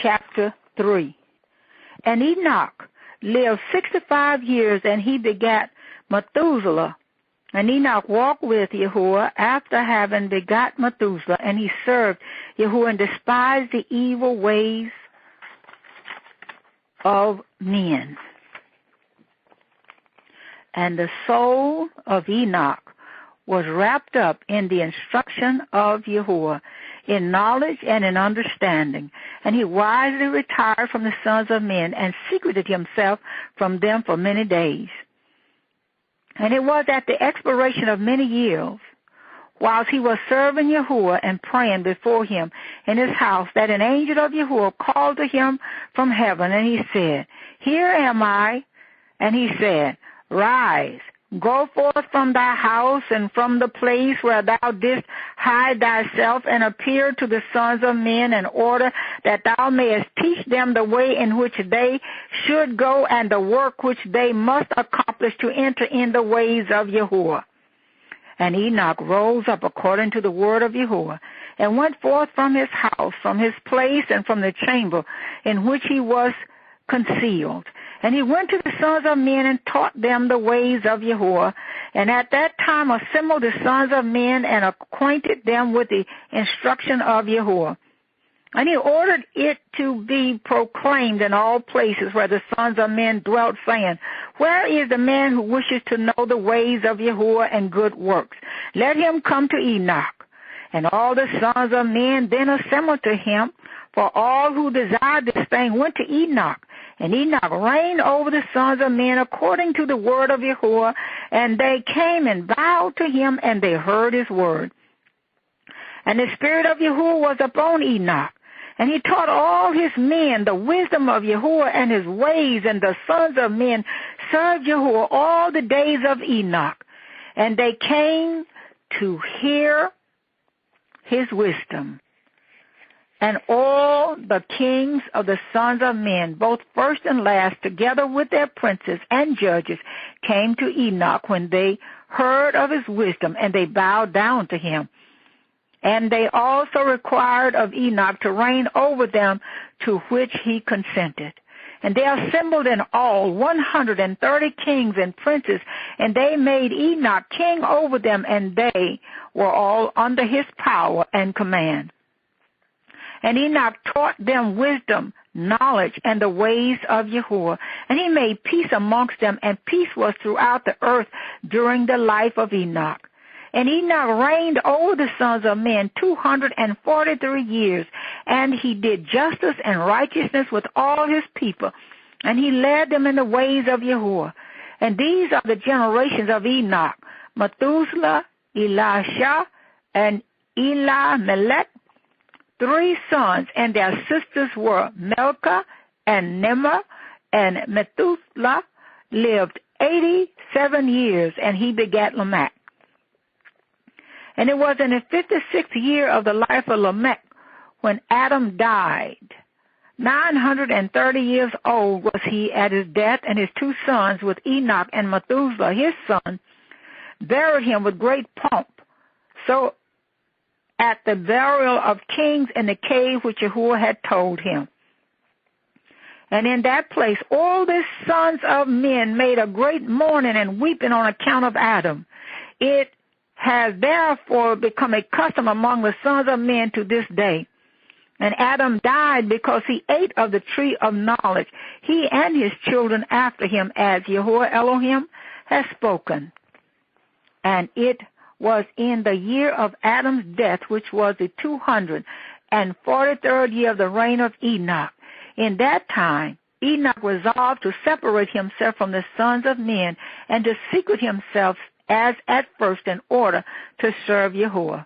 chapter 3. And Enoch lived 65 years, and he begat Methuselah. And Enoch walked with Yahuwah after having begot Methuselah, and he served Yahuwah and despised the evil ways of men. And the soul of Enoch was wrapped up in the instruction of Yahuwah, in knowledge and in understanding. And he wisely retired from the sons of men and secreted himself from them for many days. And it was at the expiration of many years, whilst he was serving Yahuwah and praying before him in his house, that an angel of Yahuwah called to him from heaven, and he said, Here am I. And he said, Rise, go forth from thy house and from the place where thou didst hide thyself, and appear to the sons of men, in order that thou mayest teach them the way in which they should go, and the work which they must accomplish to enter in the ways of Yahuwah. And Enoch rose up according to the word of Yahuwah, and went forth from his house, from his place, and from the chamber in which he was concealed. And he went to the sons of men and taught them the ways of Yahuwah, and at that time assembled the sons of men and acquainted them with the instruction of Yahuwah. And he ordered it to be proclaimed in all places where the sons of men dwelt, saying, Where is the man who wishes to know the ways of Yahuwah and good works? Let him come to Enoch. And all the sons of men then assembled to him, for all who desired this thing went to Enoch. And Enoch reigned over the sons of men according to the word of Yahuwah, and they came and bowed to him, and they heard his word. And the spirit of Yahuwah was upon Enoch, and he taught all his men the wisdom of Yahuwah and his ways, and the sons of men served Yahuwah all the days of Enoch. And they came to hear his wisdom. And all the kings of the sons of men, both first and last, together with their princes and judges, came to Enoch when they heard of his wisdom, and they bowed down to him. And they also required of Enoch to reign over them, to which he consented. And they assembled in all 130 kings and princes, and they made Enoch king over them, and they were all under his power and command. And Enoch taught them wisdom, knowledge, and the ways of Yahuwah. And he made peace amongst them, and peace was throughout the earth during the life of Enoch. And Enoch reigned over the sons of men 243 years, and he did justice and righteousness with all his people, and he led them in the ways of Yahuwah. And these are the generations of Enoch: Methuselah, Elisha, and Elimelech, 3 sons, and their sisters were Milcah and Nimrah. And Methuselah lived 87 years, and he begat Lamech. And it was in the 56th year of the life of Lamech when Adam died. 930 years old was he at his death, and his 2 sons with Enoch and Methuselah his son buried him with great pomp. So at the burial of kings in the cave which Yahuwah had told him. And in that place all the sons of men made a great mourning and weeping on account of Adam. It has therefore become a custom among the sons of men to this day. And Adam died because he ate of the tree of knowledge, he and his children after him, as Yahuwah Elohim has spoken. And it was in the year of Adam's death, which was the 243rd year of the reign of Enoch. In that time, Enoch resolved to separate himself from the sons of men and to secret himself as at first in order to serve Yahuwah.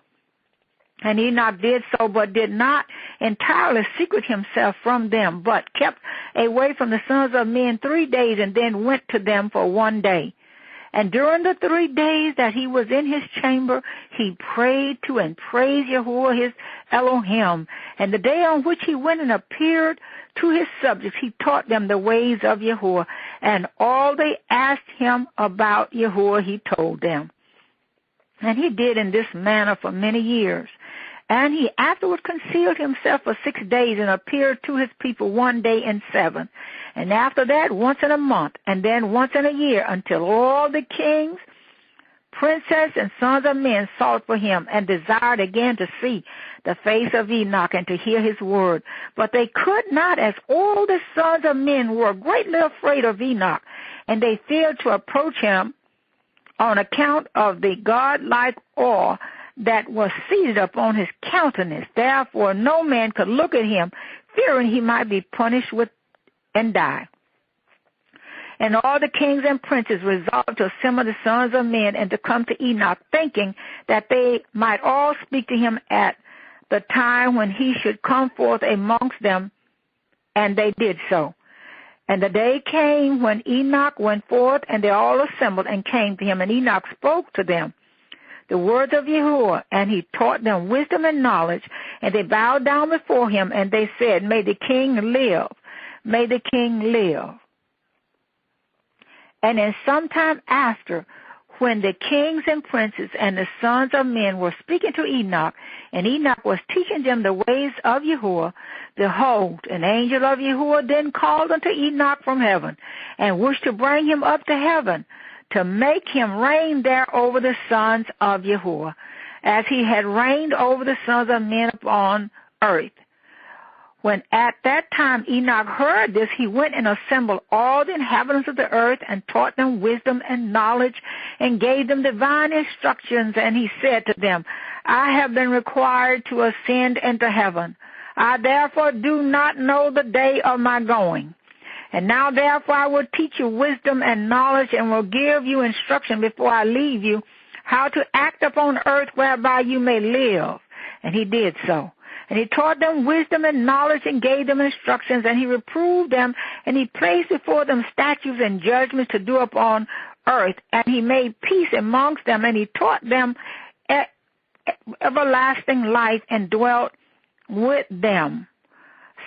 And Enoch did so, but did not entirely secret himself from them, but kept away from the sons of men 3 days, and then went to them for 1 day. And during the 3 days that he was in his chamber, he prayed to and praised Yahuwah his Elohim. And the day on which he went and appeared to his subjects, he taught them the ways of Yahuwah. And all they asked him about Yahuwah, he told them. And he did in this manner for many years. And he afterward concealed himself for 6 days and appeared to his people 1 day in 7. And after that, once in a month, and then once in a year, until all the kings, princes, and sons of men sought for him and desired again to see the face of Enoch and to hear his word. But they could not, as all the sons of men were greatly afraid of Enoch, and they feared to approach him on account of the godlike awe that was seated upon his countenance. Therefore no man could look at him, fearing he might be punished with and die. And all the kings and princes resolved to assemble the sons of men and to come to Enoch, thinking that they might all speak to him at the time when he should come forth amongst them, and they did so. And the day came when Enoch went forth, and they all assembled and came to him, and Enoch spoke to them the words of Yahuwah, and he taught them wisdom and knowledge, and they bowed down before him, and they said, May the king live, may the king live. And in some time after, when the kings and princes and the sons of men were speaking to Enoch, and Enoch was teaching them the ways of Yahuwah, behold, an angel of Yahuwah then called unto Enoch from heaven, and wished to bring him up to heaven, to make him reign there over the sons of Yahuwah, as he had reigned over the sons of men upon earth. When at that time Enoch heard this, he went and assembled all the inhabitants of the earth and taught them wisdom and knowledge and gave them divine instructions. And he said to them, I have been required to ascend into heaven. I therefore do not know the day of my going. And now therefore I will teach you wisdom and knowledge and will give you instruction before I leave you, how to act upon earth whereby you may live. And he did so. And he taught them wisdom and knowledge and gave them instructions, and he reproved them, and he placed before them statutes and judgments to do upon earth. And he made peace amongst them, and he taught them everlasting life and dwelt with them,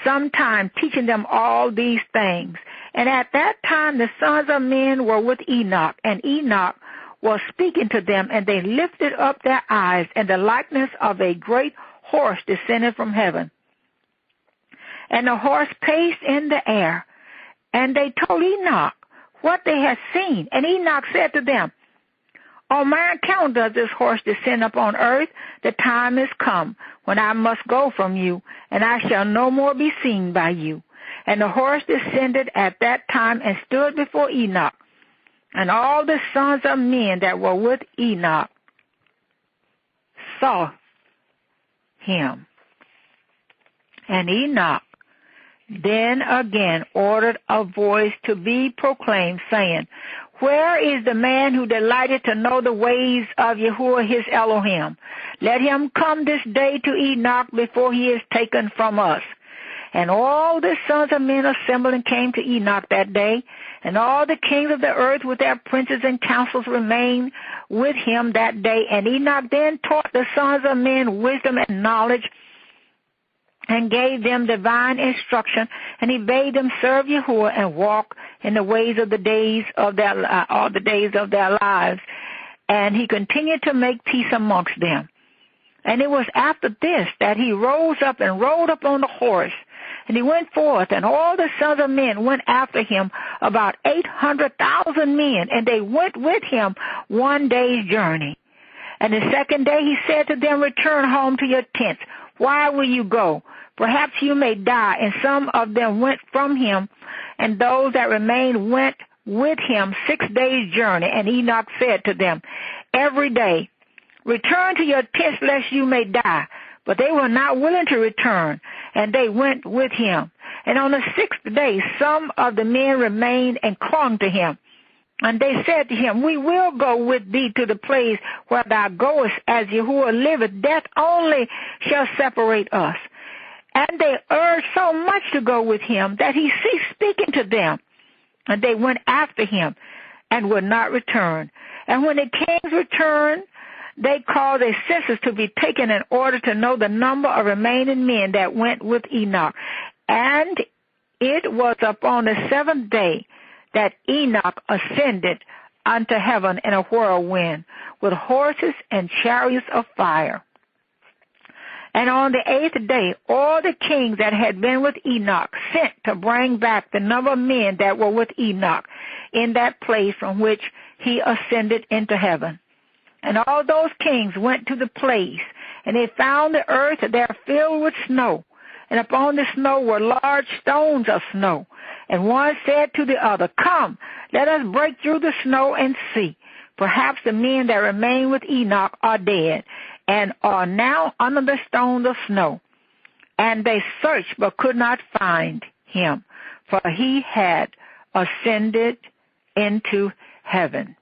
sometime teaching them all these things. And at that time the sons of men were with Enoch, and Enoch was speaking to them, and they lifted up their eyes, and the likeness of a great horse descended from heaven. And the horse paced in the air, and they told Enoch what they had seen. And Enoch said to them, On my account does this horse descend upon earth. The time is come when I must go from you, and I shall no more be seen by you. And the horse descended at that time and stood before Enoch. And all the sons of men that were with Enoch saw him. And Enoch then again ordered a voice to be proclaimed, saying, Where is the man who delighted to know the ways of Yahuwah his Elohim? Let him come this day to Enoch before he is taken from us. And all the sons of men assembled and came to Enoch that day, and all the kings of the earth with their princes and councils remained with him that day. And Enoch then taught the sons of men wisdom and knowledge, and gave them divine instruction, and he bade them serve Yahuwah and walk in the ways of the days of all the days of their lives. And he continued to make peace amongst them. And it was after this that he rose up and rode upon the horse, and he went forth, and all the sons of men went after him, about 800,000 men, and they went with him 1 day's journey. And the second day he said to them, Return home to your tents. Why will you go? Perhaps you may die. And some of them went from him, and those that remained went with him 6 days' journey. And Enoch said to them, Every day, return to your tents, lest you may die. But they were not willing to return, and they went with him. And on the 6th day, some of the men remained and clung to him. And they said to him, We will go with thee to the place where thou goest, as Yahuwah liveth. Death only shall separate us. And they urged so much to go with him that he ceased speaking to them. And they went after him and would not return. And when the kings returned, they caused a census to be taken in order to know the number of remaining men that went with Enoch. And it was upon the 7th day that Enoch ascended unto heaven in a whirlwind with horses and chariots of fire. And on the 8th day, all the kings that had been with Enoch sent to bring back the number of men that were with Enoch in that place from which he ascended into heaven. And all those kings went to the place, and they found the earth there filled with snow, and upon the snow were large stones of snow. And one said to the other, Come, let us break through the snow and see. Perhaps the men that remain with Enoch are dead, and are now under the stones of snow. And they searched, but could not find him, for he had ascended into heaven.